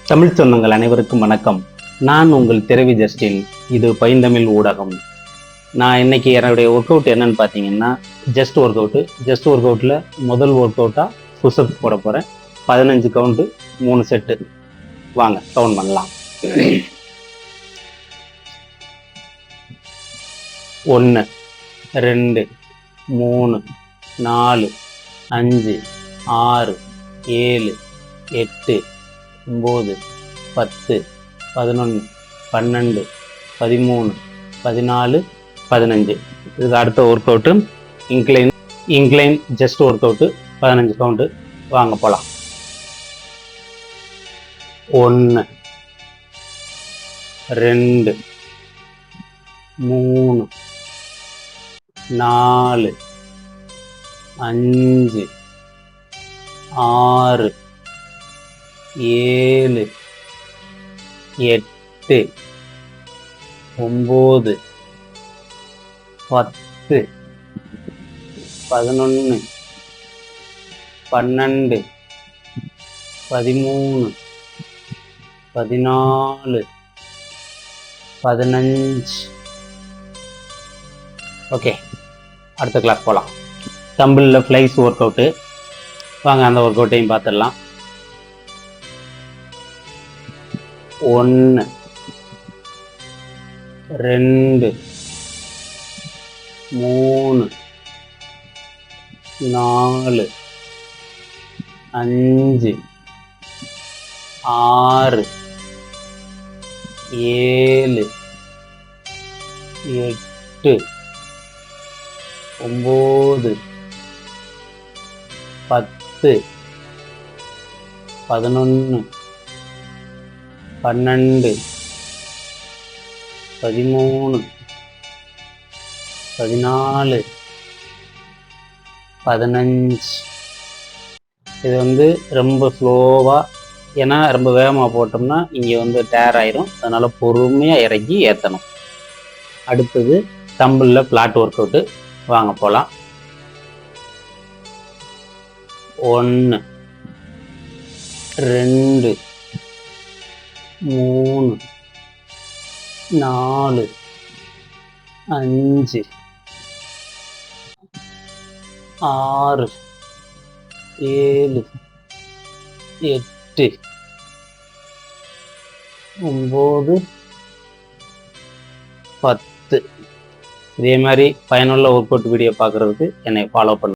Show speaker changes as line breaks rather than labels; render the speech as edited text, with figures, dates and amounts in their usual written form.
தமிழ் சொந்தங்கள் அனைவருக்கும் வணக்கம். நான் உங்கள் திரவி ஜஸ்டின். இது பைந்தமிழ் ஊடகம். நான் இன்னைக்கு என்னுடைய ஒர்க் அவுட் என்னன்னு பார்த்தீங்கன்னா, ஜஸ்ட் ஒர்க் அவுட்டில் முதல் ஒர்க் அவுட்டாக புஷ்அப்ஸ் போட போகிறேன். 15 கவுண்ட்டு 3 செட்டு. வாங்க கவுண்ட் பண்ணலாம். 1 2 3 4 5 6 7 8 9 10 11 12 13 14 15. இதுக்கு அடுத்த workout incline just workout 15 count. வாங்க போகலாம். 1 2 3 4 5 6 7 8 9 10 11 12 13 14 15. ஓகே, அடுத்த கிளாஸ் போகலாம். தம்பிளில் ஃப்ளைஸ் ஒர்க் அவுட்டு. வாங்க அந்த ஒர்க் அவுட்டையும் பார்த்துடலாம். 1 2 3 4 5 6 7 8 9 10 11 12 13 14 15. இது ரொம்ப ஸ்லோவாக, ஏன்னா ரொம்ப வேகமாக போட்டோம்னா இங்கே டேர் ஆயிரும். அதனால பொறுமையாக இறங்கி ஏற்றணும். அடுத்தது தம்பிளில் ஃப்ளாட் ஒர்க் அவுட்டு. வாங்க போகலாம். 1 2 3 4 5 6 7 8 9 10. இதே மாதிரி பயனுள்ள ஒர்க் அவுட் வீடியோ பார்க்குறதுக்கு என்னை ஃபாலோ பண்ணுங்க.